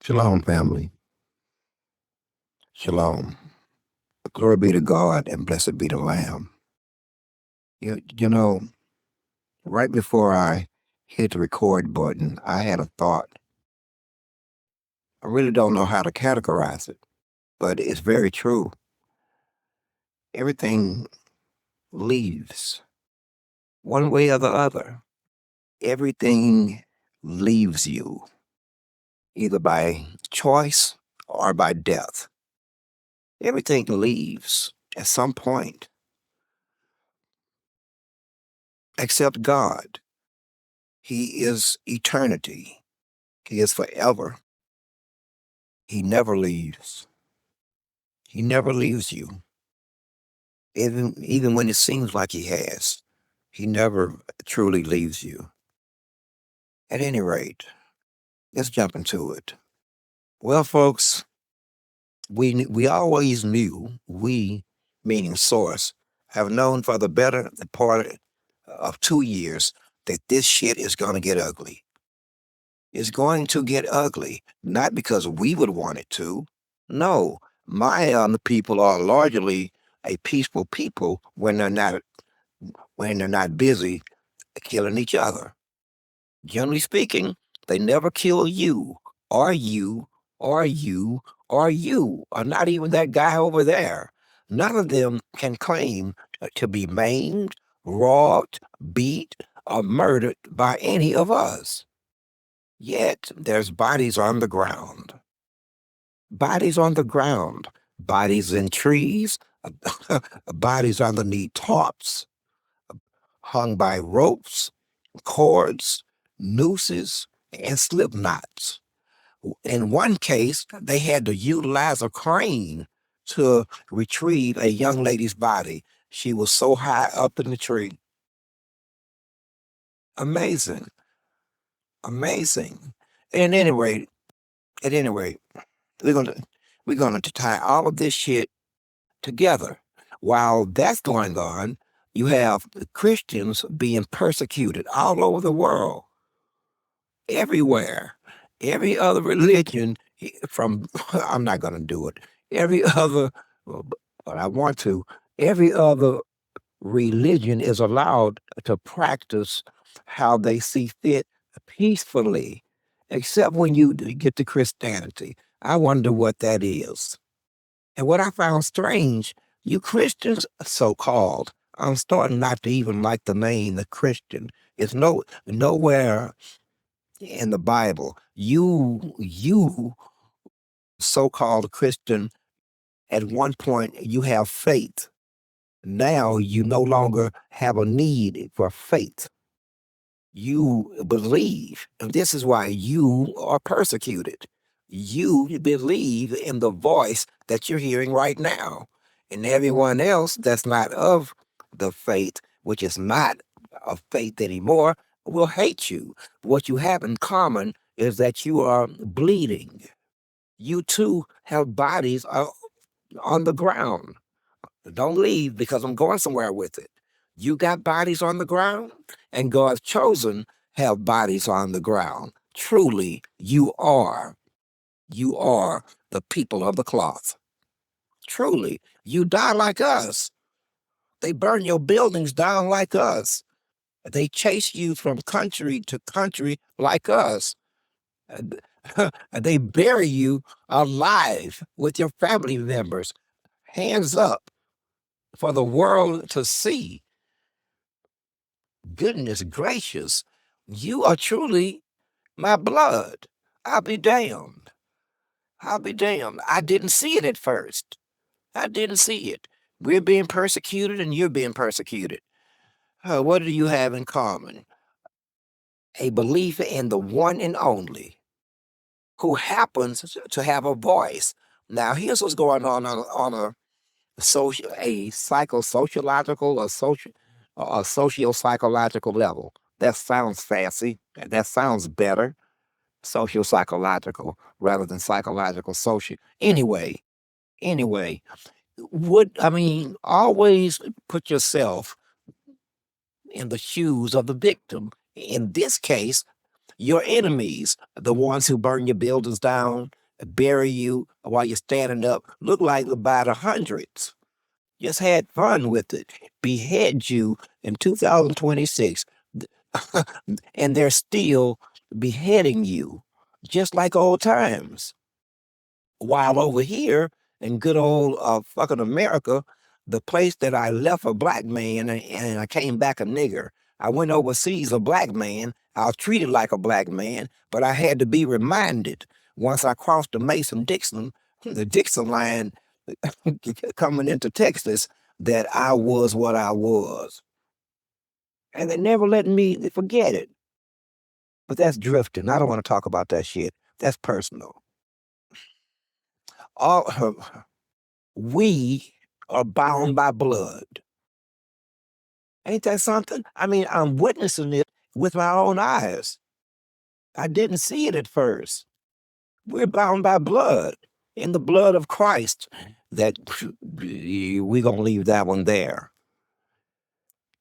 Shalom, family. Shalom. Glory be to God and blessed be the Lamb. You know, right before I hit the record button, I had a thought. I really don't know how to categorize it, but it's very true. Everything leaves one way or the other. Everything leaves you, either by choice or by death. Everything leaves at some point, except God. He is eternity. He is forever. He never leaves. He never leaves you. Even when it seems like he has, he never truly leaves you. At any rate, let's jump into it. Well, folks, we always knew, we, meaning Source, have known for the better part of 2 years that this shit is going to get ugly. It's going to get ugly, not because we would want it to. No, my people are largely a peaceful people when they're not busy killing each other. Generally speaking, they never kill you, or you, or you, or you, or not even that guy over there. None of them can claim to be maimed, robbed, beat, or murdered by any of us. Yet there's bodies on the ground. Bodies on the ground, bodies in trees, bodies underneath tops, hung by ropes, cords, nooses, and slip knots. In one case, they had to utilize a crane to retrieve a young lady's body. She was so high up in the tree. Amazing. Amazing. And anyway, at any rate, we're gonna tie all of this shit together. While that's going on, you have Christians being persecuted all over the world, everywhere. Every other religion from, I'm not going to do it, every other, but I want to, every other religion is allowed to practice how they see fit peacefully, except when you get to Christianity. I wonder what that is. And what I found strange, you Christians, so-called, I'm starting not to even like the name, the Christian. It's nowhere in the Bible. You so-called Christian, at one point you have faith. Now you no longer have a need for faith. You believe, and this is why you are persecuted. You believe in the voice that you're hearing right now. And everyone else that's not of the faith, which is not of faith anymore, will hate you. What you have in common is that you are bleeding. You too have bodies on the ground. Don't leave because I'm going somewhere with it. You got bodies on the ground, and God's chosen have bodies on the ground. Truly, you are the people of the cloth. Truly, you die like us. They burn your buildings down like us. They chase you from country to country like us. They bury you alive with your family members. Hands up for the world to see. Goodness gracious, you are truly my blood. I'll be damned. I'll be damned. I didn't see it at first. I didn't see it. We're being persecuted and you're being persecuted. What do you have in common? A belief in the one and only who happens to have a voice. Now, here's what's going on a psychosociological or socio-psychological level. That sounds fancy. That sounds better. Socio-psychological rather than psychological social. Anyway, always put yourself in the shoes of the victim. In this case, your enemies, the ones who burn your buildings down, bury you while you're standing up, look like about hundreds. Just had fun with it. Behead you in 2026. And they're still beheading you, just like old times. While over here in good old fucking America, the place that I left a black man and I came back a nigger. I went overseas a black man. I was treated like a black man, but I had to be reminded once I crossed the Dixon line coming into Texas, that I was what I was. And they never let me forget it. But that's drifting. I don't want to talk about that shit. That's personal. All we are bound by blood. Ain't that something? I mean, I'm witnessing it with my own eyes. I didn't see it at first. We're bound by blood, in the blood of Christ. That we're gonna leave that one there.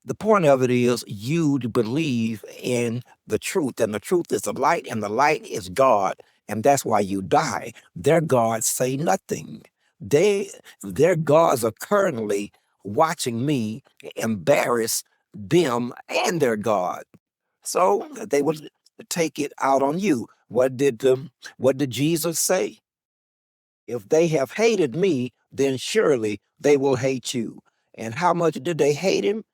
The point of it is you to believe in the truth, and the truth is the light, and the light is God, and that's why you die. Their gods say nothing. Their gods are currently watching me embarrass them and their God. So they will take it out on you. What did Jesus say? If they have hated me, then surely they will hate you. And how much did they hate him?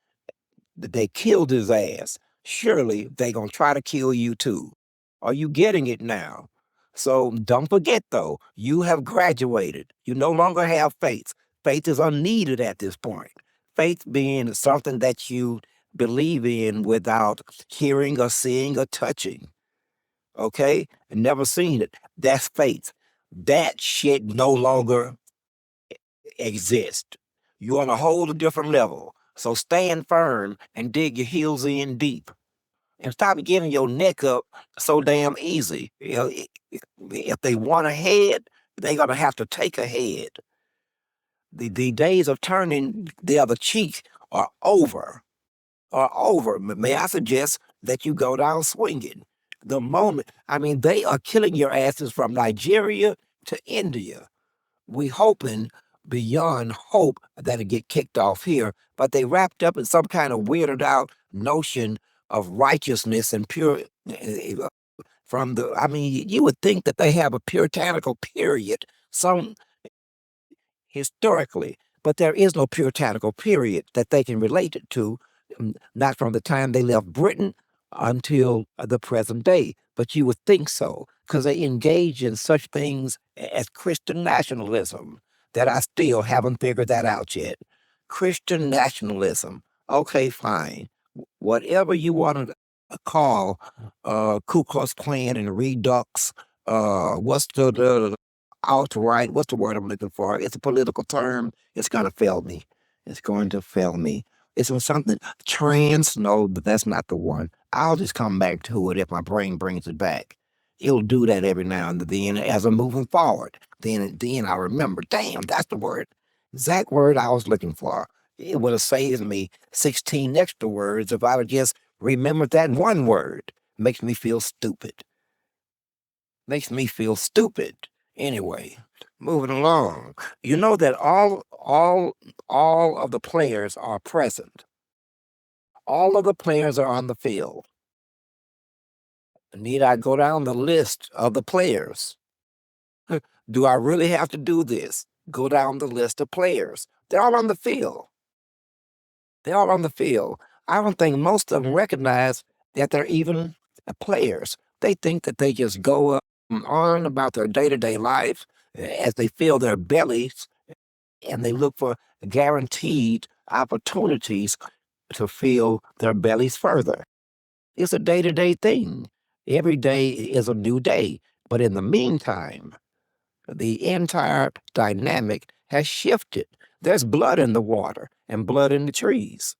They killed his ass. Surely they gonna try to kill you too. Are you getting it now? So don't forget though, you have graduated. You no longer have faith. Faith is unneeded at this point. Faith being something that you believe in without hearing or seeing or touching. Okay? And never seen it. That's faith. That shit no longer exists. You're on a whole different level. So stand firm and dig your heels in deep. And stop getting your neck up so damn easy. You know, if they want a head, they're going to have to take a head. The days of turning the other cheek are over. Are over. May I suggest that you go down swinging? The moment, I mean, they are killing your asses from Nigeria to India. We hoping beyond hope that it get kicked off here, but they wrapped up in some kind of weirded out notion of righteousness and pure from the, I mean, you would think that they have a puritanical period, some historically, but there is no puritanical period that they can relate it to, not from the time they left Britain until the present day. But you would think so, because they engage in such things as Christian nationalism that I still haven't figured that out yet. Christian nationalism. Okay, fine. Whatever you want to call Ku Klux Klan and Redux, what's the alt-right, what's the word I'm looking for? It's a political term. It's going to fail me. It's going to fail me. It's something trans. No, but that's not the one. I'll just come back to it if my brain brings it back. It'll do that every now and then as I'm moving forward. Then I remember, damn, that's the word, exact word I was looking for. It would have saved me 16 extra words if I would just remember that one word. Makes me feel stupid. Makes me feel stupid. Anyway, moving along. You know that all of the players are present. All of the players are on the field. Need I go down the list of the players? Do I really have to do this? Go down the list of players. They're all on the field. They're all on the field. I don't think most of them recognize that they're even players. They think that they just go on about their day-to-day life as they fill their bellies and they look for guaranteed opportunities to fill their bellies further. It's a day-to-day thing. Every day is a new day. But in the meantime, the entire dynamic has shifted. There's blood in the water and blood in the trees.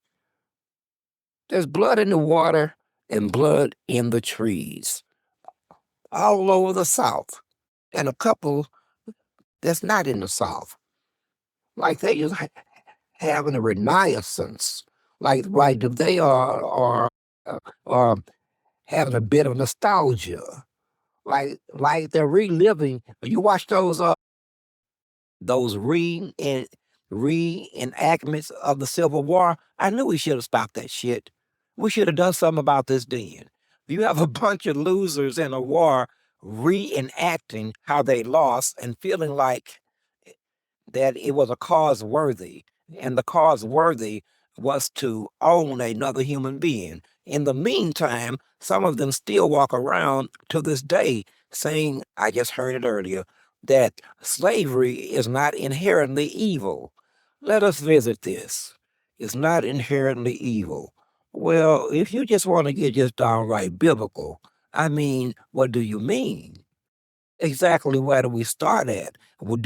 There's blood in the water and blood in the trees all over the South, and a couple that's not in the South. Like they just having a renaissance. Like they are having a bit of nostalgia. like they're reliving. You watch those reenactments of the Civil War. I knew we should have stopped that shit. We should have done something about this then. You have a bunch of losers in a war reenacting how they lost and feeling like that it was a cause worthy, and the cause worthy was to own another human being. In the meantime, some of them still walk around to this day saying, I just heard it earlier, that slavery is not inherently evil. Let us visit this. It's not inherently evil. Well, if you just want to get just downright biblical, I mean, what do you mean? Exactly where do we start at? Well,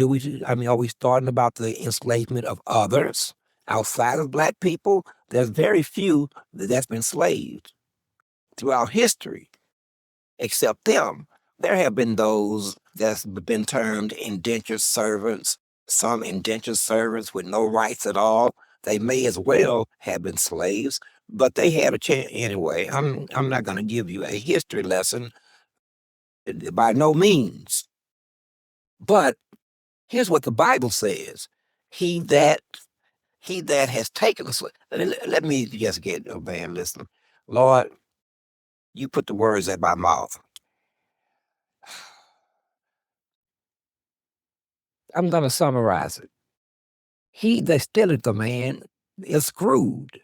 I mean, are we starting about the enslavement of others outside of Black people? There's very few that's been enslaved throughout history, except them. There have been those that's been termed indentured servants, some indentured servants with no rights at all. They may as well have been slaves, but they had a chance anyway. I'm not going to give you a history lesson by no means, but here's what the Bible says: He that he that has taken us. Let me just get a man listening. Lord, you put the words in my mouth. I'm going to summarize it. He that stealeth a man is screwed.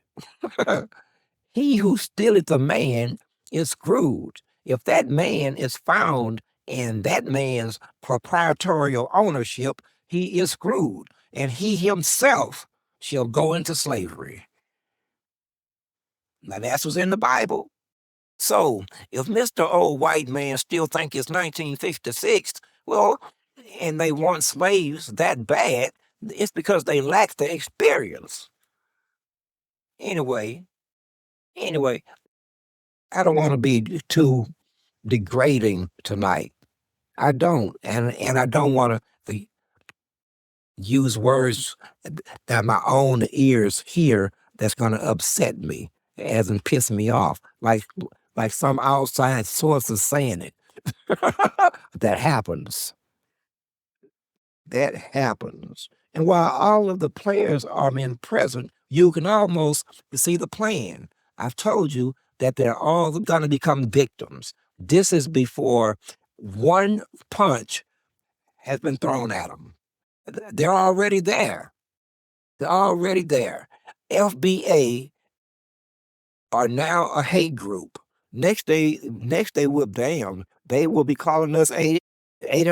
He who stealeth a man is screwed. If that man is found in that man's proprietorial ownership, he is screwed, and he himself shall go into slavery. Now that's what's in the Bible. So if Mr. Old White Man still think it's 1956, well, and they want slaves that bad, it's because they lack the experience. Anyway, anyway, I don't want to be too degrading tonight. I don't, and I don't want to use words that my own ears hear that's going to upset me, as in piss me off, like some outside source is saying it. That happens. That happens. And while all of the players are in present, you can almost see the plan. I've told you that they're all going to become victims. This is before one punch has been thrown at them. They're already there. They're already there. FBA are now a hate group. Next they will damn. They will be calling us a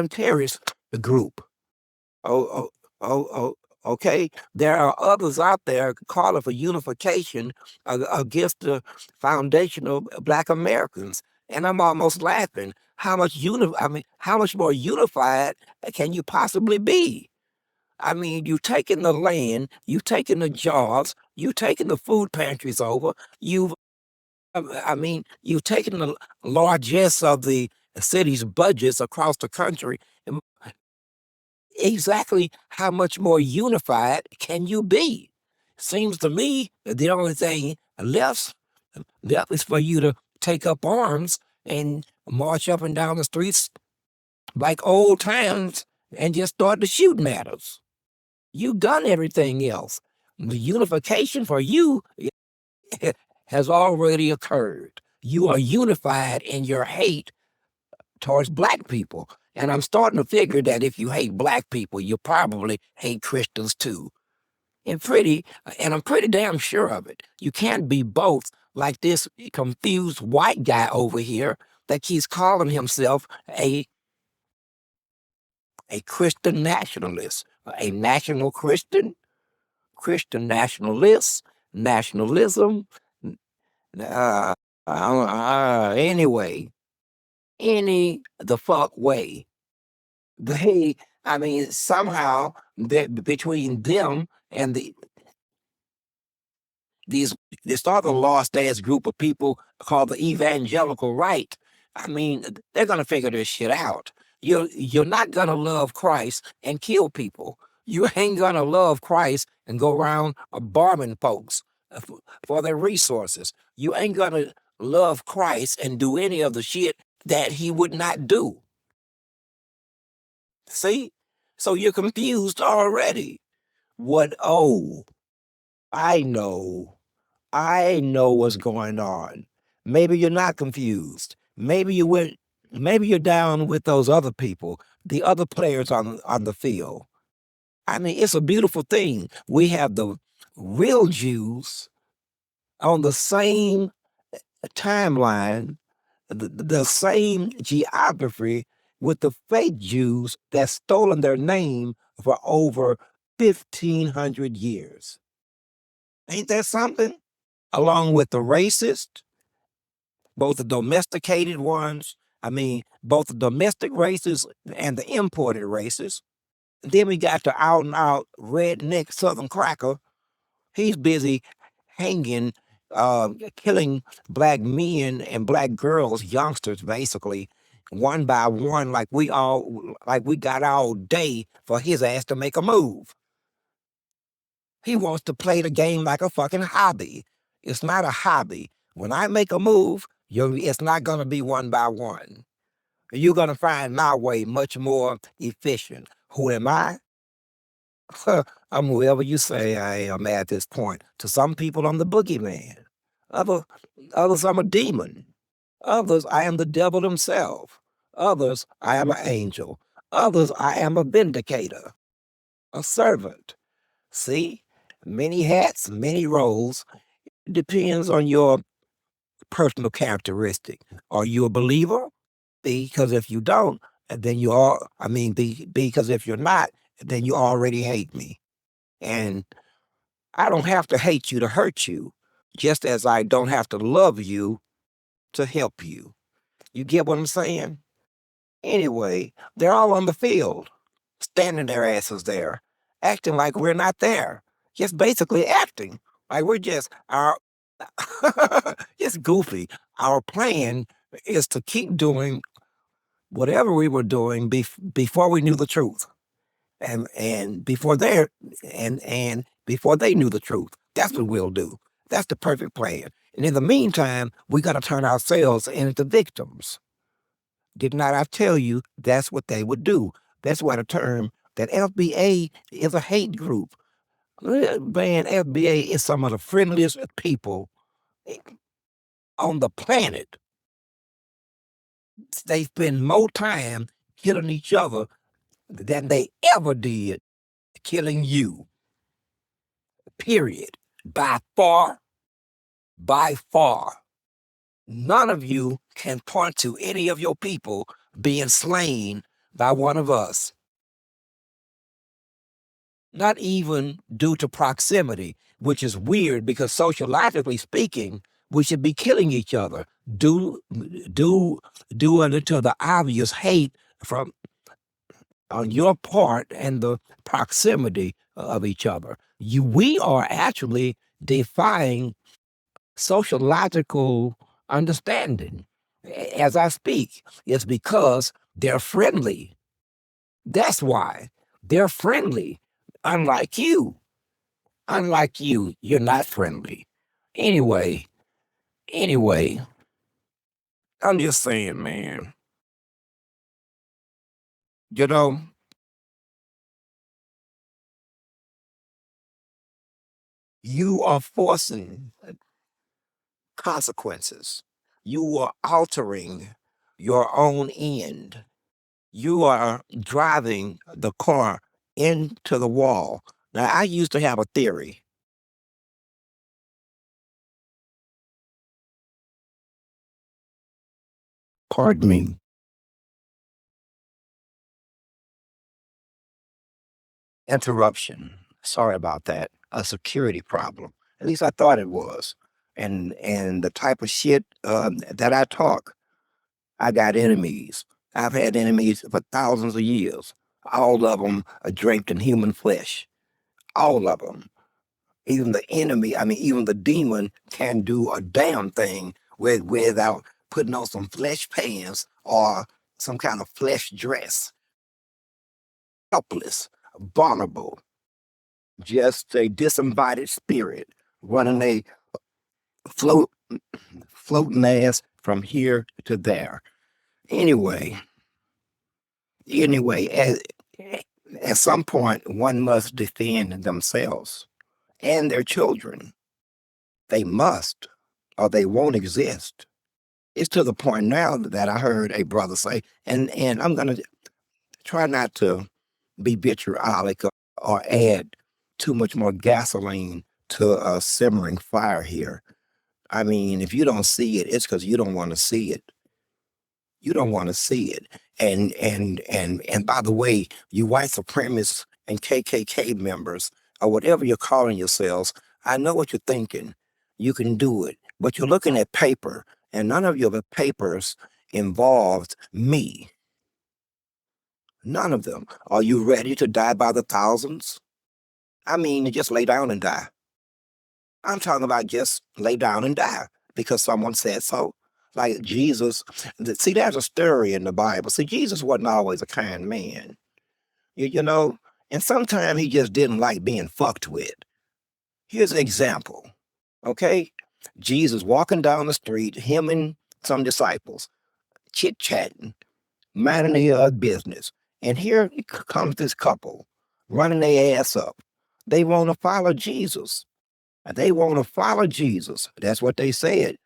terrorist group. Oh, oh, oh, okay. There are others out there calling for unification against the foundation of Black Americans, and I'm almost laughing. How much more unified can you possibly be? I mean, you taking the land, you taking the jobs, you taking the food pantries over. You've taken the largesse of the city's budgets across the country. Exactly how much more unified can you be? Seems to me that the only thing left is for you to take up arms and march up and down the streets like old times and just start to shooting at us. You've done everything else. The unification for you has already occurred. You are unified in your hate towards Black people. And I'm starting to figure that if you hate Black people, you probably hate Christians too. And I'm pretty damn sure of it. You can't be both, like this confused white guy over here that keeps calling himself a Christian nationalist, a national Christian, Christian nationalist, nationalism. Uh, anyway, any the fuck way. They, I mean, somehow that between them and these this other lost ass group of people called the evangelical right, I mean, they're gonna figure this shit out. You're not gonna love Christ and kill people. You ain't gonna love Christ and go around bombing folks for their resources. You ain't gonna love Christ and do any of the shit that he would not do. See? So you're confused already. What? Oh, I know. I know what's going on. Maybe you're not confused. Maybe you're down with those other people, the other players on the field. I mean, it's a beautiful thing. We have the real Jews on the same timeline, the same geography with the fake Jews that's stolen their name for over 1,500 years. Ain't that something? Along with the racist, both the domesticated ones, I mean, both the domestic races and the imported races. Then we got the out and out redneck Southern cracker. He's busy hanging, killing black men and black girls, youngsters, basically, one by one, like we got all day for his ass to make a move. He wants to play the game like a fucking hobby. It's not a hobby. When I make a move, it's not going to be one by one. You're going to find my way much more efficient. Who am I? I'm whoever you say I am at this point. To some people, I'm the boogeyman. Other, others, I'm a demon. Others, I am the devil himself. Others, I am an angel. Others, I am a vindicator, a servant. See, many hats, many roles. It depends on your personal characteristic. Are you a believer? Because if you don't, then you are, because if you're not, then you already hate me. And I don't have to hate you to hurt you, just as I don't have to love you to help you. You get what I'm saying? Anyway, they're all on the field, standing their asses there, acting like we're not there. Just basically acting like we're just our it's goofy. Our plan is to keep doing whatever we were doing before we knew the truth. And before they knew the truth. That's what we'll do. That's the perfect plan. And in the meantime, we got to turn ourselves into victims. Did not I tell you that's what they would do? That's why the term that FBA is a hate group. Man, FBA is some of the friendliest people on the planet. They spend more time killing each other than they ever did killing you. Period. By far, by far. None of you can point to any of your people being slain by one of us. Not even due to proximity, which is weird because sociologically speaking, we should be killing each other. Do unto the obvious hate from on your part and the proximity of each other. We are actually defying sociological understanding as I speak. It's because they're friendly. That's why they're friendly. Unlike you. Unlike you, you're not friendly. Anyway, anyway, I'm just saying, man, you know, you are forcing consequences. You are altering your own end. You are driving the car into the wall. Now, I used to have a theory. Pardon me. Interruption. Sorry about that. A security problem. At least I thought it was. And the type of shit that I talk, I got enemies. I've had enemies for thousands of years. All of them are draped in human flesh. All of them. Even the enemy, even the demon can do a damn thing without putting on some flesh pants or some kind of flesh dress. Helpless, vulnerable, just a disembodied spirit running a float, floating ass from here to there. Anyway, anyway, at some point, one must defend themselves and their children. They must, or they won't exist. It's to the point now that I heard a brother say, and I'm going to try not to be vitriolic or add too much more gasoline to a simmering fire here. I mean, if you don't see it, it's because you don't want to see it. You don't want to see it. And by the way, you white supremacists and KKK members or whatever you're calling yourselves, I know what you're thinking. You can do it, but you're looking at paper, and none of your papers involved me. None of them. Are you ready to die by the thousands? I mean, just lay down and die. I'm talking about just lay down and die because someone said so. Like Jesus, see, there's a story in the Bible. See, Jesus wasn't always a kind man, you know, and sometimes he just didn't like being fucked with. Here's an example, okay? Jesus walking down the street, him and some disciples, chit chatting, minding their business. And here comes this couple running their ass up. They want to follow Jesus. They want to follow Jesus. That's what they said.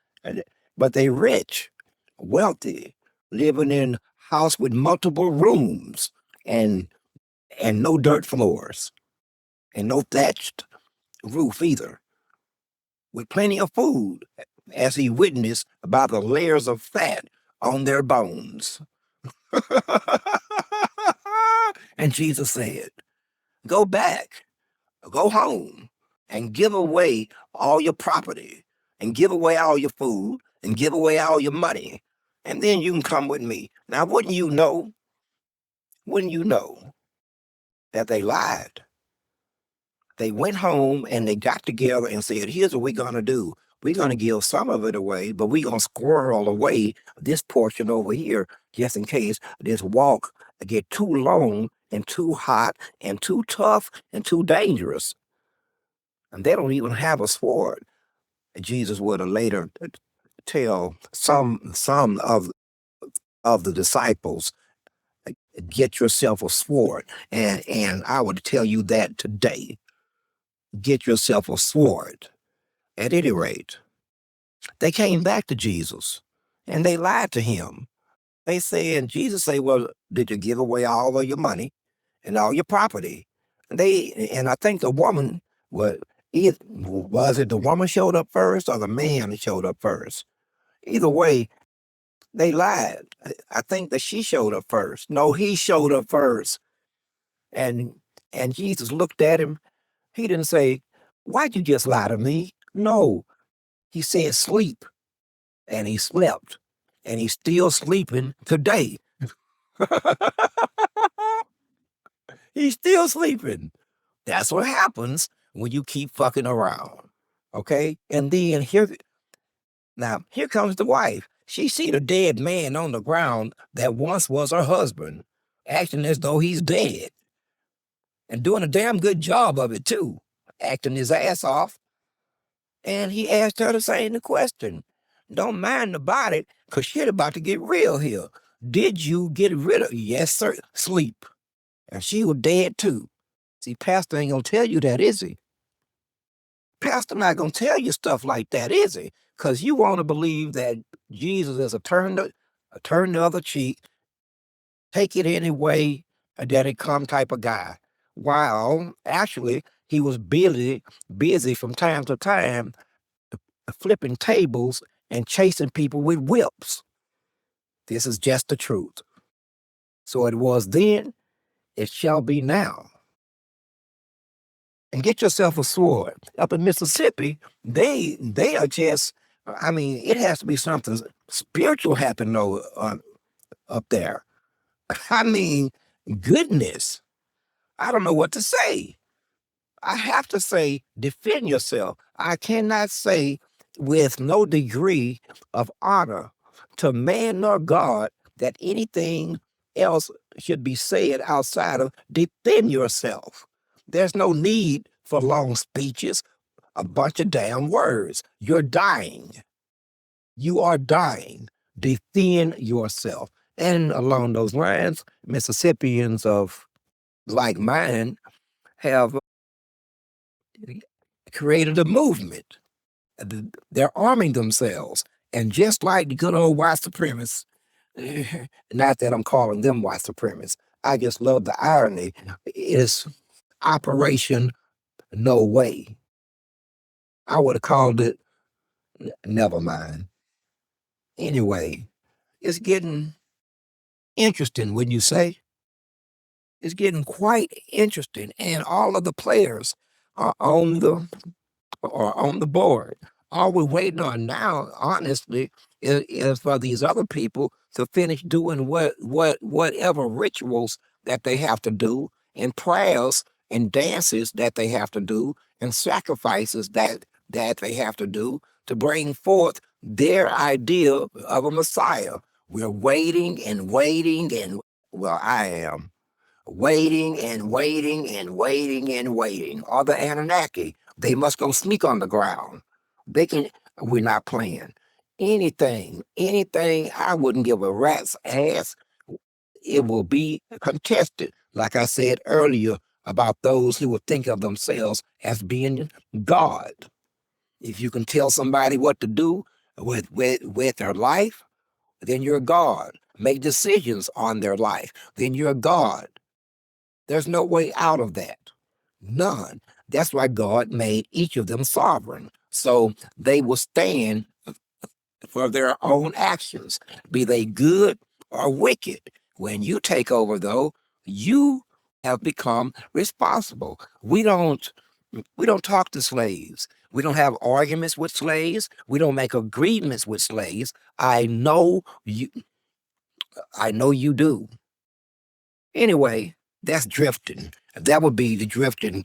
But they rich, wealthy, living in house with multiple rooms and no dirt floors and no thatched roof either, with plenty of food, as he witnessed by the layers of fat on their bones. And Jesus said, go back, go home, and give away all your property, and give away all your food, and give away all your money, and then you can come with me. Now, wouldn't you know that they lied? They went home and they got together and said, here's what we're going to do. We're going to give some of it away, but we're going to squirrel away this portion over here just in case this walk get too long and too hot and too tough and too dangerous. And they don't even have a sword. Jesus would have later tell some of the disciples, get yourself a sword. And I would tell you that today. Get yourself a sword. At any rate, they came back to Jesus and they lied to him. They said, Jesus said, well, did you give away all of your money and all your property? And I think the woman was it the woman showed up first or the man showed up first? Either way, they lied. I think that she showed up first. No, he showed up first. And Jesus looked at him. He didn't say, why'd you just lie to me? No, he said, sleep. And he slept. And he's still sleeping today. He's still sleeping. That's what happens when you keep fucking around. Okay? And then here comes the wife. She seen a dead man on the ground that once was her husband, acting as though he's dead. And doing a damn good job of it, too. Acting his ass off. And he asked her the same question. Don't mind the body, because shit about to get real here. Did you get rid of? Yes, sir. Sleep. And she was dead, too. See, Pastor ain't going to tell you that, is he? Pastor not going to tell you stuff like that, is he? Because you want to believe that Jesus is a turn the other cheek, take it any way that it come type of guy. While actually he was busy from time to time flipping tables and chasing people with whips. This is just the truth. So it was then, it shall be now. And get yourself a sword. Up in Mississippi, they are just, I mean, it has to be something spiritual happening up there. I mean, goodness. I don't know what to say. I have to say, defend yourself. I cannot say with no degree of honor to man nor God that anything else should be said outside of defend yourself. There's no need for long speeches, a bunch of damn words. You're dying. You are dying. Defend yourself. And along those lines, Mississippians of like mine have created a movement. They're arming themselves. And just like the good old white supremacists, not that I'm calling them white supremacists, I just love the irony, is Operation No Way. I would have called it never mind. Anyway, it's getting interesting, wouldn't you say? It's getting quite interesting. And all of the players are on the board. All we're waiting on now, honestly, is for these other people to finish doing whatever rituals that they have to do, and prayers and dances that they have to do, and sacrifices that they have to do to bring forth their idea of a Messiah. We're waiting and waiting and well, I am waiting and waiting and waiting and waiting. Or the Anunnaki, they must go sneak on the ground. They can. We're not playing anything. I wouldn't give a rat's ass. It will be contested, like I said earlier about those who would think of themselves as being God. If you can tell somebody what to do with their life, then you're God. Make decisions on their life, then you're God. There's no way out of that. None. That's why God made each of them sovereign. So they will stand for their own actions, be they good or wicked. When you take over, though, you have become responsible. We don't talk to slaves. We don't have arguments with slaves. We don't make agreements with slaves. I know you do. Anyway, that's drifting. That would be the drifting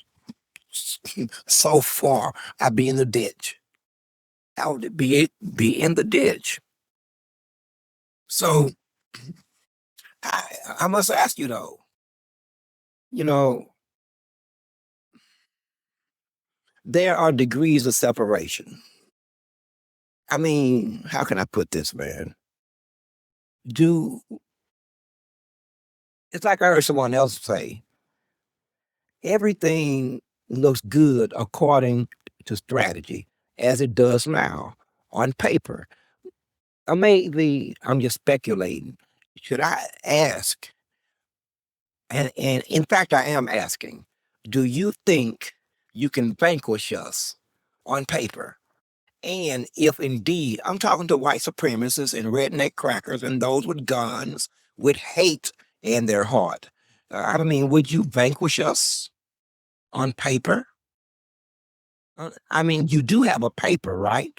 so far. I'd be in the ditch. I would be in the ditch. So I must ask you though, you know, there are degrees of separation. I mean, how can I put this, man? Do It's like I heard someone else say, everything looks good according to strategy, as it does now on paper. Or maybe I'm just speculating. Should I ask? And in fact, I am asking, do you think you can vanquish us on paper? And if indeed, I'm talking to white supremacists and redneck crackers and those with guns, with hate in their heart. I mean, would you vanquish us on paper? I mean, you do have a paper, right?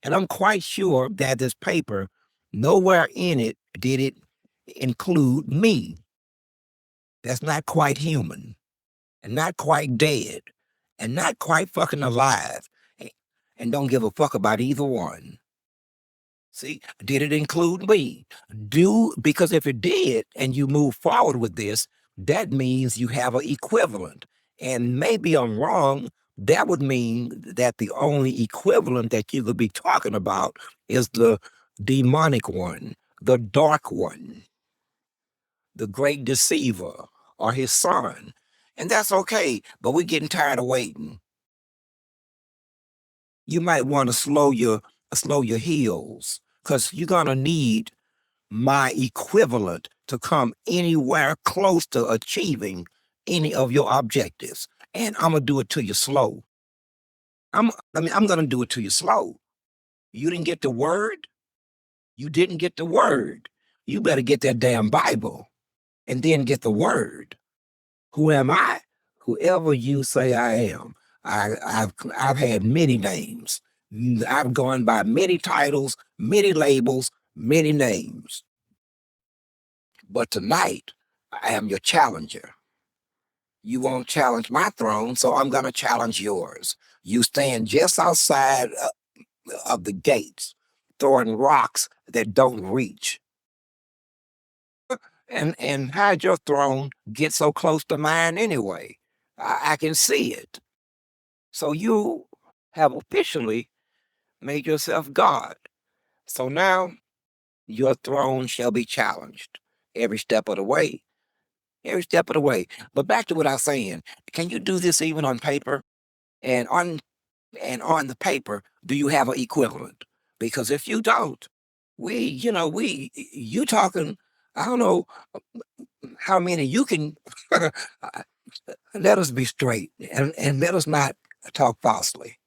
And I'm quite sure that this paper, nowhere in it did it include me. That's not quite human, and not quite dead, and not quite fucking alive, and don't give a fuck about either one. See, did it include me? Because if it did, and you move forward with this, that means you have an equivalent. And maybe I'm wrong. That would mean that the only equivalent that you could be talking about is the demonic one, the dark one, the great deceiver, or his son. And that's okay, but we're getting tired of waiting. You might want to slow your heels, because you're gonna need my equivalent to come anywhere close to achieving any of your objectives. And I'm gonna do it to you slow. I'm gonna do it to you slow. You didn't get the word. You didn't get the word. You better get that damn Bible and then get the word. Who am I? Whoever you say I am. I've had many names. I've gone by many titles, many labels, many names. But tonight, I am your challenger. You won't challenge my throne, so I'm going to challenge yours. You stand just outside of the gates, throwing rocks that don't reach. And how'd your throne get so close to mine anyway? I can see it. So you have officially made yourself God. So now your throne shall be challenged every step of the way. Every step of the way. But back to what I was saying, can you do this even on paper? And on the paper, do you have an equivalent? Because if you don't, you talking, I don't know how many you can, let us be straight and let us not talk falsely.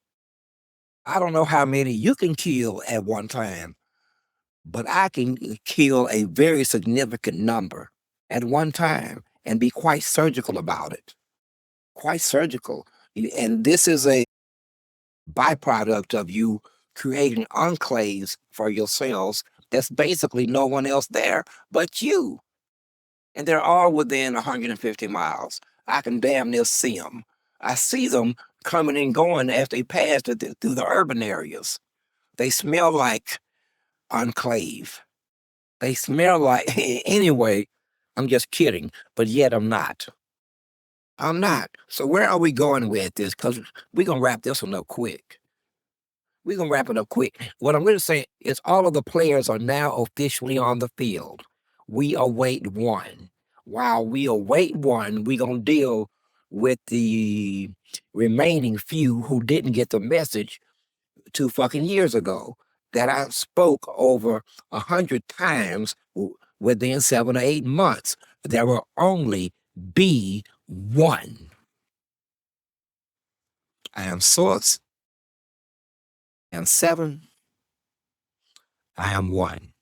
I don't know how many you can kill at one time, but I can kill a very significant number at one time and be quite surgical about it. Quite surgical. And this is a byproduct of you creating enclaves for yourselves that's basically no one else there but you. And they're all within 150 miles. I can damn near see them. I see them coming and going as they pass through the urban areas. They smell like enclave. They smell like, anyway, I'm just kidding, but yet I'm not. I'm not. So where are we going with this? Because we're going to wrap this one up quick. We're going to wrap it up quick. What I'm going to say is all of the players are now officially on the field. We await one. While we await one, we're going to deal with the remaining few who didn't get the message 2 fucking years ago that I spoke over 100 times within 7 or 8 months. There will only be one. I am source, I am seven, I am one.